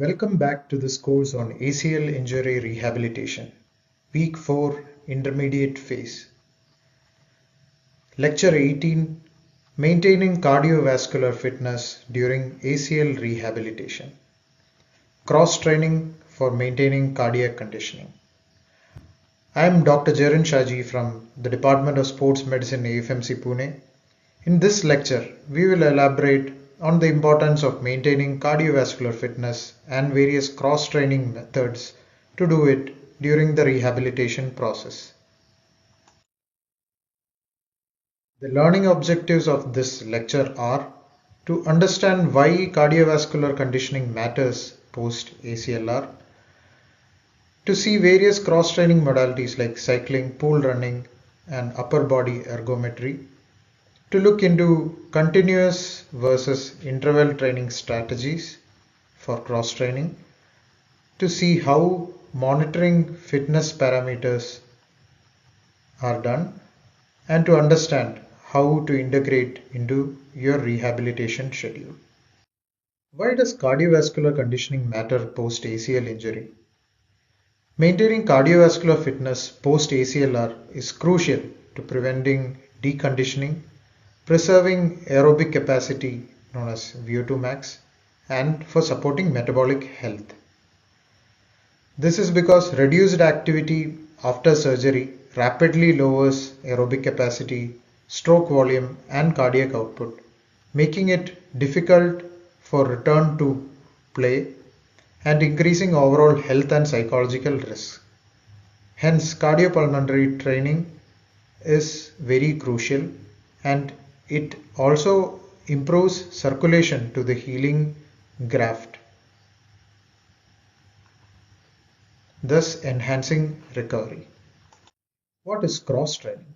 Welcome back to this course on ACL injury rehabilitation, Week 4 Intermediate Phase. Lecture 18, Maintaining Cardiovascular Fitness During ACL Rehabilitation. Cross-training for maintaining cardiac conditioning. I am Dr. Jerrin Shaji from the Department of Sports Medicine, AFMC Pune. In this lecture, we will elaborate on the importance of maintaining cardiovascular fitness and various cross-training methods to do it during the rehabilitation process. The learning objectives of this lecture are to understand why cardiovascular conditioning matters post ACLR, to see various cross-training modalities like cycling, pool running, and upper body ergometry, to look into continuous versus interval training strategies for cross-training, to see how monitoring fitness parameters are done, and to understand how to integrate into your rehabilitation schedule. Why does cardiovascular conditioning matter post ACL injury? Maintaining cardiovascular fitness post ACLR is crucial to preventing deconditioning, preserving aerobic capacity known as VO2 max, and for supporting metabolic health. This is because reduced activity after surgery rapidly lowers aerobic capacity, stroke volume, and cardiac output, making it difficult for return to play and increasing overall health and psychological risks. Hence, cardiopulmonary training is very crucial, and it also improves circulation to the healing graft, thus enhancing recovery. What is cross-training?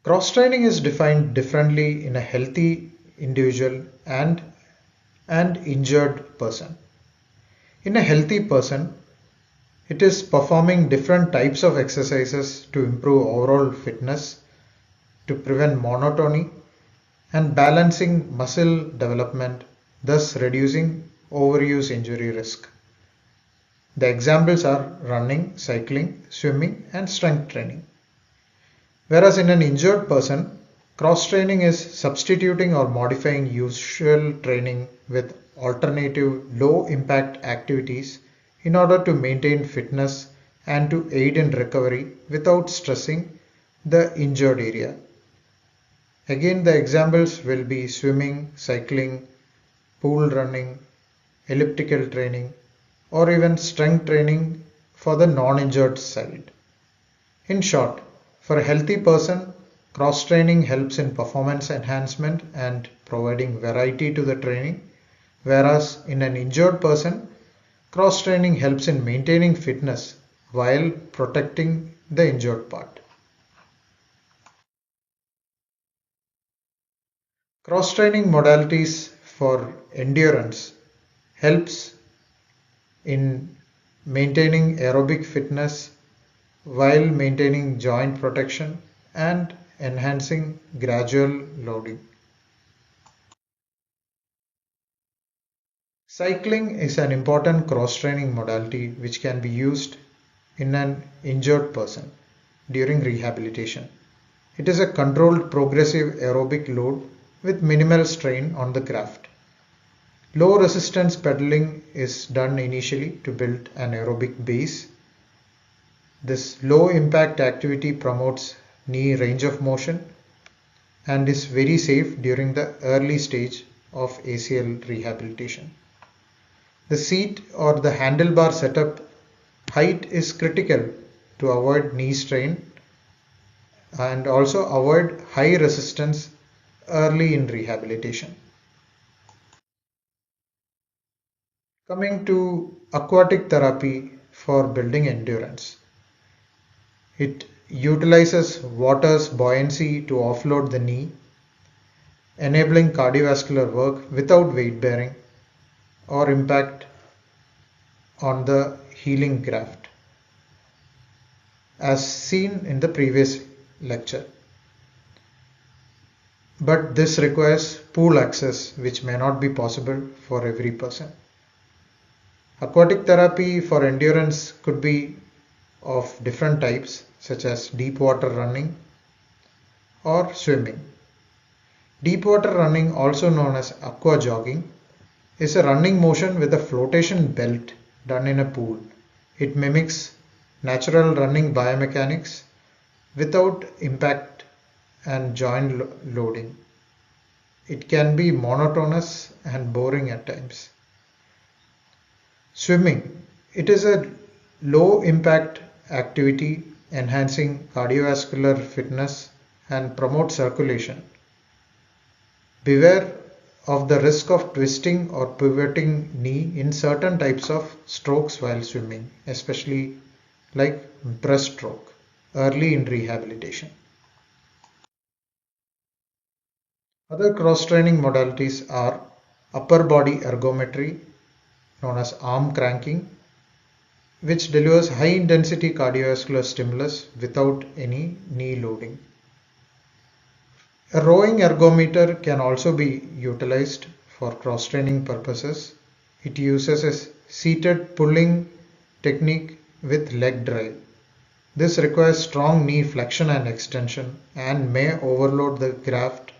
Cross-training is defined differently in a healthy individual and an injured person. In a healthy person, it is performing different types of exercises to improve overall fitness, to prevent monotony, and balancing muscle development, thus reducing overuse injury risk. The examples are running, cycling, swimming, and strength training. Whereas in an injured person, cross-training is substituting or modifying usual training with alternative low-impact activities in order to maintain fitness and to aid in recovery without stressing the injured area. Again, the examples will be swimming, cycling, pool running, elliptical training, or even strength training for the non-injured side. In short, for a healthy person, cross-training helps in performance enhancement and providing variety to the training, whereas in an injured person, cross-training helps in maintaining fitness while protecting the injured part. Cross-training modalities for endurance helps in maintaining aerobic fitness while maintaining joint protection and enhancing gradual loading. Cycling is an important cross-training modality which can be used in an injured person during rehabilitation. It is a controlled progressive aerobic load with minimal strain on the graft. Low resistance pedaling is done initially to build an aerobic base. This low impact activity promotes knee range of motion and is very safe during the early stage of ACL rehabilitation. The seat or the handlebar setup height is critical to avoid knee strain and also avoid high resistance early in rehabilitation. Coming to aquatic therapy for building endurance. It utilizes water's buoyancy to offload the knee, enabling cardiovascular work without weight bearing or impact on the healing graft, as seen in the previous lecture. But this requires pool access, which may not be possible for every person. Aquatic therapy for endurance could be of different types, such as deep water running or swimming. Deep water running, also known as aqua jogging, is a running motion with a flotation belt done in a pool. It mimics natural running biomechanics without impact and joint loading. It can be monotonous and boring at times. Swimming. It is a low impact activity enhancing cardiovascular fitness and promote circulation. Beware of the risk of twisting or pivoting knee in certain types of strokes while swimming, especially like breaststroke, early in rehabilitation. Other cross-training modalities are upper body ergometry, known as arm cranking, which delivers high intensity cardiovascular stimulus without any knee loading. A rowing ergometer can also be utilized for cross-training purposes. It uses a seated pulling technique with leg drive. This requires strong knee flexion and extension and may overload the graft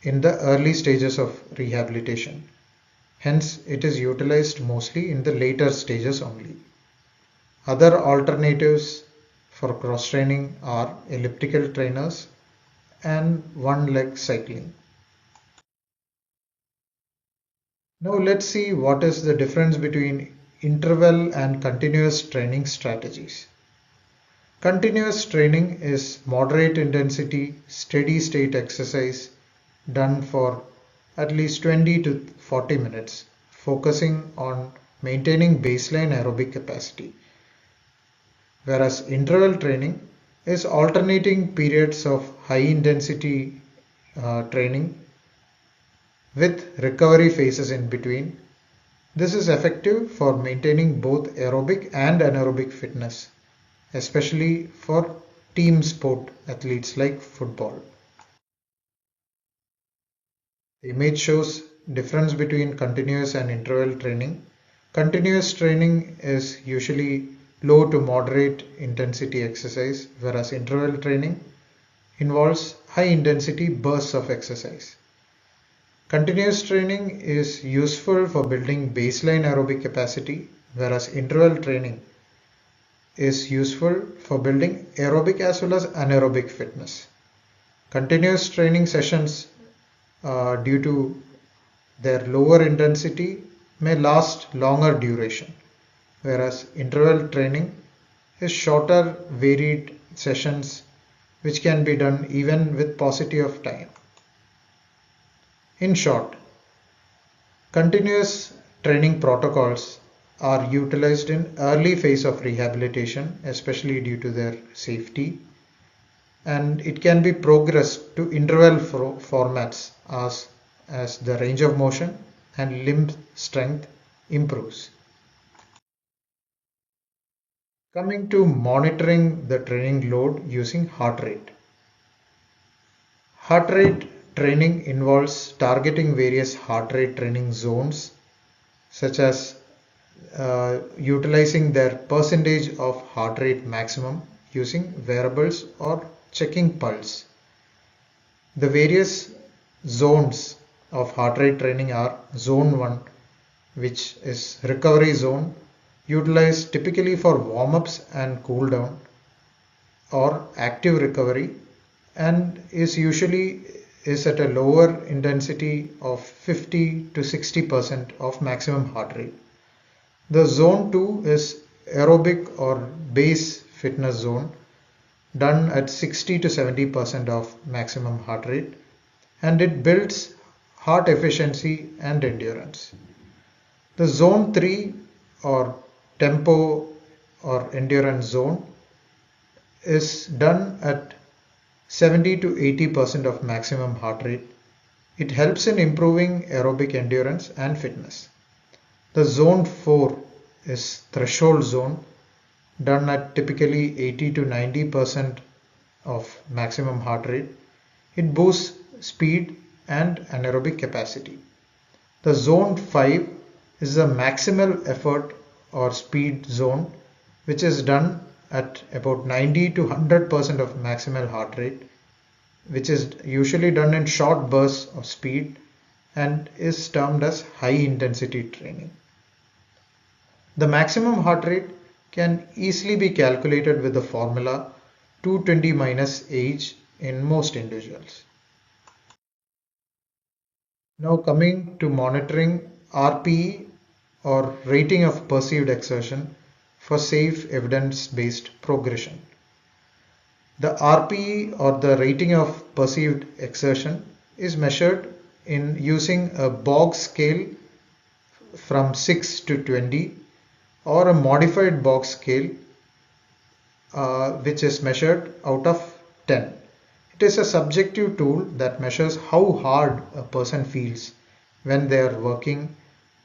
in the early stages of rehabilitation. Hence, it is utilized mostly in the later stages only. Other alternatives for cross-training are elliptical trainers and one-leg cycling. Now let's see what is the difference between interval and continuous training strategies. Continuous training is moderate intensity, steady state exercise done for at least 20 to 40 minutes, focusing on maintaining baseline aerobic capacity. Whereas interval training is alternating periods of high intensity training with recovery phases in between. This is effective for maintaining both aerobic and anaerobic fitness, especially for team sport athletes like football. The image shows difference between continuous and interval training. Continuous training is usually low to moderate intensity exercise, whereas interval training involves high intensity bursts of exercise. Continuous training is useful for building baseline aerobic capacity, whereas interval training is useful for building aerobic as well as anaerobic fitness. Continuous training sessions, due to their lower intensity, may last longer duration, whereas interval training is shorter, varied sessions which can be done even with paucity of time. In short, continuous training protocols are utilized in early phase of rehabilitation, especially due to their safety, and it can be progressed to interval formats as the range of motion and limb strength improves. Coming to monitoring the training load using heart rate. Heart rate training involves targeting various heart rate training zones, such as utilizing their percentage of heart rate maximum using wearables or checking pulse. The various zones of heart rate training are zone 1, which is recovery zone, utilized typically for warm-ups and cool down, or active recovery, and is usually at a lower intensity of 50 to 60% of maximum heart rate. The zone 2 is aerobic or base fitness zone, done at 60 to 70% of maximum heart rate, and it builds heart efficiency and endurance. The zone 3 or tempo or endurance zone is done at 70 to 80% of maximum heart rate. It helps in improving aerobic endurance and fitness. The zone 4 is threshold zone, done at typically 80 to 90% of maximum heart rate. It boosts speed and anaerobic capacity. The zone 5 is a maximal effort or speed zone which is done at about 90 to 100% of maximal heart rate, which is usually done in short bursts of speed and is termed as high intensity training. The maximum heart rate can easily be calculated with the formula 220 minus age in most individuals. Now coming to monitoring RPE or rating of perceived exertion for safe evidence-based progression. The RPE or the rating of perceived exertion is measured in using a Bog scale from 6 to 20 or a modified Bog scale which is measured out of 10. It is a subjective tool that measures how hard a person feels when they are working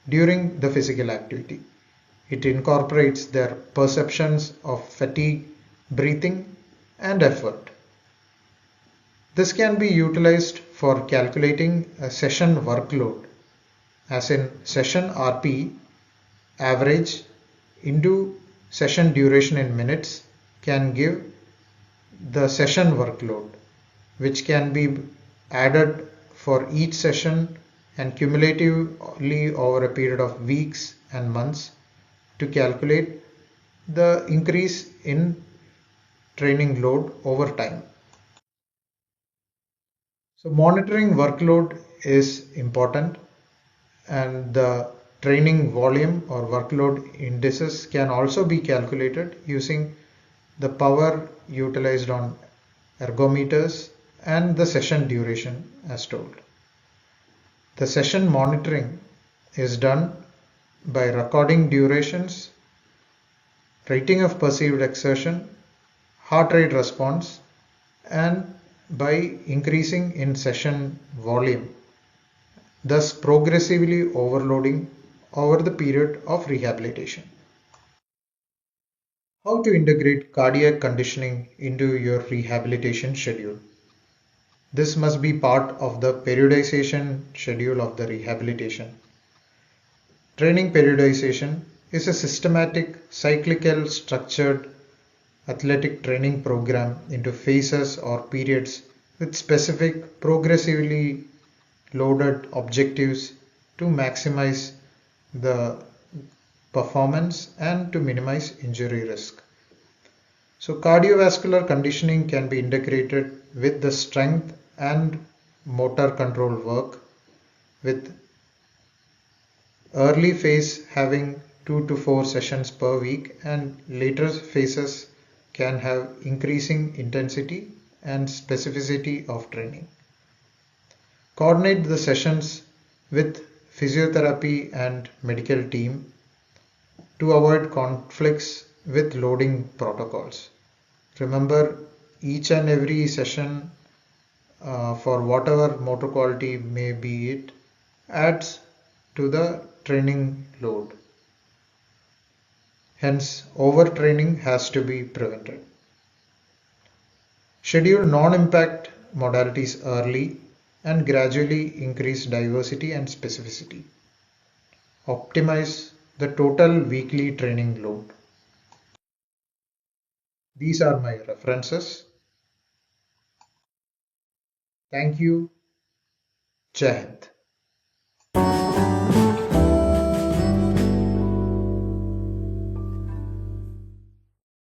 during the physical activity. It incorporates their perceptions of fatigue, breathing, and effort. This can be utilized for calculating a session workload, as in session RP average into session duration in minutes can give the session workload, which can be added for each session and cumulatively over a period of weeks and months to calculate the increase in training load over time. So monitoring workload is important, and the training volume or workload indices can also be calculated using the power utilized on ergometers and the session duration as told. The session monitoring is done by recording durations, rating of perceived exertion, heart rate response, and by increasing in session volume, thus progressively overloading over the period of rehabilitation. How to integrate cardiac conditioning into your rehabilitation schedule. This must be part of the periodization schedule of the rehabilitation. Training periodization is a systematic, cyclical, structured athletic training program into phases or periods with specific, progressively loaded objectives to maximize the performance and to minimize injury risk. So cardiovascular conditioning can be integrated with the strength and motor control work, with early phase having 2 to 4 sessions per week and later phases can have increasing intensity and specificity of training. Coordinate the sessions with physiotherapy and medical team to avoid conflicts with loading protocols. Remember, each and every session for whatever motor quality may be it adds to the training load. Hence, overtraining has to be prevented. Schedule non-impact modalities early and gradually increase diversity and specificity. Optimize the total weekly training load. These are my references. Thank you. Jai Hind.